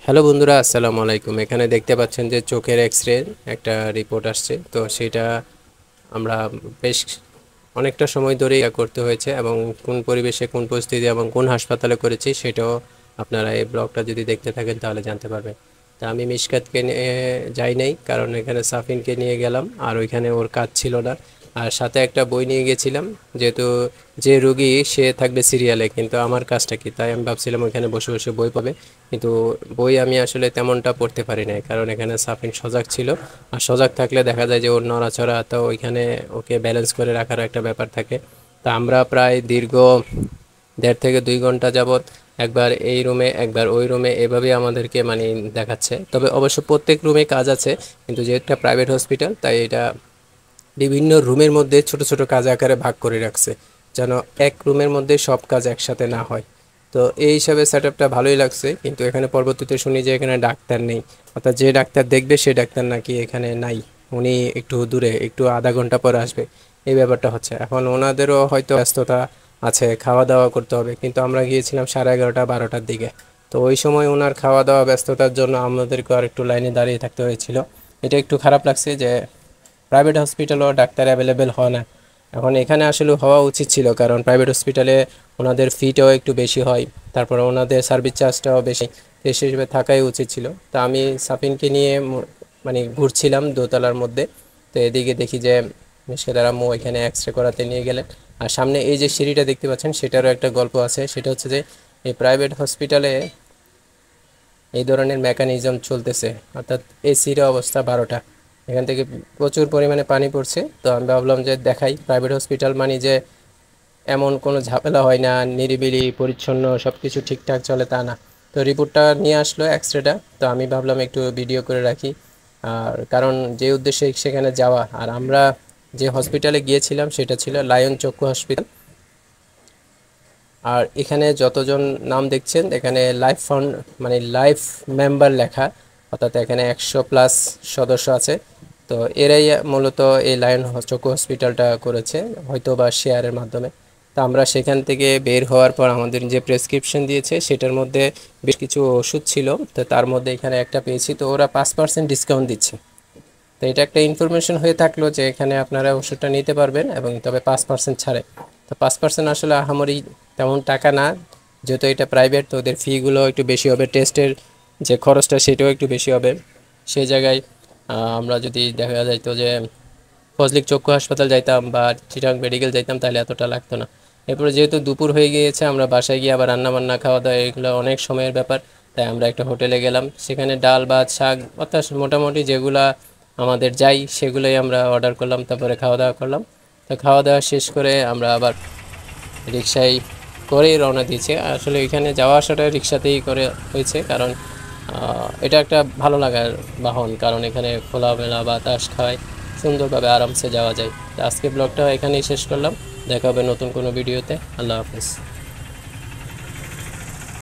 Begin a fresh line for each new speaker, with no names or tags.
Hello বন্ধুরা, আসসালামু আলাইকুম। এখানে দেখতে পাচ্ছেন যে চোখের এক্স-রে একটা রিপোর্ট আসছে। তো সেটা আমরা বেশ অনেকটা সময় ধরেই করতে হয়েছে, এবং কোন পরিবেশে, কোন পরিস্থিতি এবং কোন হাসপাতালে করেছি সেটাও আপনারা এই ব্লগটা যদি দেখতে থাকেন তাহলে জানতে পারবেন। তা আমি মিশকাতকে নিয়ে যাই নাই, কারণ এখানে সাফিনকে নিয়ে গেলাম আর ওইখানে ওর কাজ ছিল না। আর সাথে একটা বই নিয়ে গেছিলাম, যেহেতু যে রুগী সে থাকবে সিরিয়ালে, কিন্তু আমার কাজটা কি, তাই আমি ভাবছিলাম ওইখানে বসে বসে বই পাবে। কিন্তু বই আমি আসলে তেমনটা পড়তে পারি নাই, কারণ এখানে সাফিন সজাগ ছিল। আর সজাগ থাকলে দেখা যায় যে ওর নড়াচড়া, তো ওইখানে ওকে ব্যালেন্স করে রাখার একটা ব্যাপার থাকে। তা আমরা প্রায় দীর্ঘ 1.5 থেকে 2 ঘন্টা যাবত একবার এই রুমে একবার ওই রুমে এভাবে আমাদেরকে মানে দেখাচ্ছে। তবে অবশ্য প্রত্যেক রুমে কাজ আছে, কিন্তু যেহেতু একটা প্রাইভেট হসপিটাল তাই এটা বিভিন্ন রুমের মধ্যে ছোট ছোট কাজ আকারে ভাগ করে রাখছে, যেন এক রুমের মধ্যে সব কাজ একসাথে না হয়। তো এই হিসাবে সেট আপটা ভালোই লাগছে, কিন্তু এখানে পরবর্তীতে শুনি যে এখানে ডাক্তার নেই, অর্থাৎ যে ডাক্তার দেখবে সে ডাক্তার নাকি এখানে নাই। উনি একটু দূরে, একটু আধা ঘন্টা পরে আসবে। এই ব্যাপারটা হচ্ছে, এখন ওনাদেরও হয়তো ব্যস্ততা আছে, খাওয়া দাওয়া করতে হবে, কিন্তু আমরা গিয়েছিলাম 11:30 12টার দিকে। তো ওই সময় ওনার খাওয়া দাওয়া ব্যস্ততার জন্য আমাদেরকে আর একটু লাইনে দাঁড়িয়ে থাকতে হয়েছিল। এটা একটু খারাপ লাগছে যে প্রাইভেট হসপিটালও ডাক্তার অ্যাভেলেবেল হয় না। এখন এখানে আসলে হওয়া উচিত ছিল, কারণ প্রাইভেট হসপিটালে ওনাদের ফিটাও একটু বেশি হয়, তারপরে ওনাদের সার্ভিস চার্জটাও বেশি। তো সেই হিসেবে থাকাই উচিত ছিল। তা আমি সাফিনকে নিয়ে মানে ঘুরছিলাম দোতলার মধ্যে। তো এদিকে দেখি যে মিশকাতের আম্মু এখানে এক্স-রে করাতে নিয়ে গেলেন। আর সামনে এই যে সিঁড়িটা দেখতে পাচ্ছেন, সেটারও একটা গল্প আছে। সেটা হচ্ছে যে এই প্রাইভেট হসপিটালে এই ধরনের মেকানিজম চলতেছে, অর্থাৎ এসির অবস্থা 12টা, এখান থেকে প্রচুর পরিমাণে পানি পড়ছে। তো আমি ভাবলাম যে দেখাই, প্রাইভেট হসপিটাল মানে যে এমন কোনো ঝামেলা হয় না, নিরিবিলি পরিচ্ছন্ন সব কিছু ঠিকঠাক চলে তা না। তো রিপোর্টটা নিয়ে আসলো এক্সরেটা, তো আমি ভাবলাম একটু ভিডিও করে রাখি। আর কারণ যে উদ্দেশ্যে সেখানে যাওয়া, আর আমরা যে হসপিটালে গিয়েছিলাম সেটা ছিল লায়ন চক্ষু হসপিটাল। আর এখানে যতজন নাম দেখছেন, এখানে লাইফ ফাউন্ড মানে লাইফ মেম্বার লেখা, অর্থাৎ এখানে 100+ সদস্য আছে। তো এরাই মূলত এই লায়ন চক্ষু হসপিটালটা করেছে, হয়তো বা শেয়ারের মাধ্যমে। তো আমরা সেখান থেকে বের হওয়ার পর আমাদের যে প্রেসক্রিপশন দিয়েছে সেটার মধ্যে বেশ কিছু ওষুধ ছিল, তো তার মধ্যে এখানে একটা পেয়েছি। তো ওরা 5% ডিসকাউন্ট দিচ্ছে। তো এটা একটা ইনফরমেশন হয়ে থাকলো যে এখানে আপনারা ওষুধটা নিতে পারবেন, এবং তবে 5% ছাড়ে। তো 5% আসলে আহামরি তেমন টাকা না, যেহেতু এটা প্রাইভেট, তো ওদের ফিগুলো একটু বেশি হবে, টেস্টের যে খরচটা সেটাও একটু বেশি হবে। সেই জায়গায় আমরা যদি দেখা যাইতো যে ফজলিক চক্ষু হাসপাতাল যাইতাম বা চিটাং মেডিকেল যাইতাম, তাহলে এতটা লাগতো না। এরপরে যেহেতু দুপুর হয়ে গিয়েছে, আমরা বাসায় গিয়ে আবার রান্না বান্না খাওয়া দাওয়া এগুলো অনেক সময়ের ব্যাপার। তাই আমরা একটা হোটেলে গেলাম, সেখানে ডাল ভাত শাক অর্থাৎ মোটামুটি যেগুলা আমাদের যাই সেগুলোই আমরা অর্ডার করলাম, তারপরে খাওয়া দাওয়া করলাম। তো খাওয়া দাওয়া শেষ করে আমরা আবার রিক্সায় করেই রওনা দিয়েছি। আসলে এখানে যাওয়া আসাটা রিক্সাতেই করে হয়েছে, কারণ এটা একটা ভালো লাগার বাহন, কারণ এখানে খোলামেলা বাতাস খায়, সুন্দরভাবে আরামসে যাওয়া যায়। তো আজকে ব্লগটা এখানেই শেষ করলাম, দেখা হবে নতুন কোনো ভিডিওতে। আল্লাহ হাফেজ।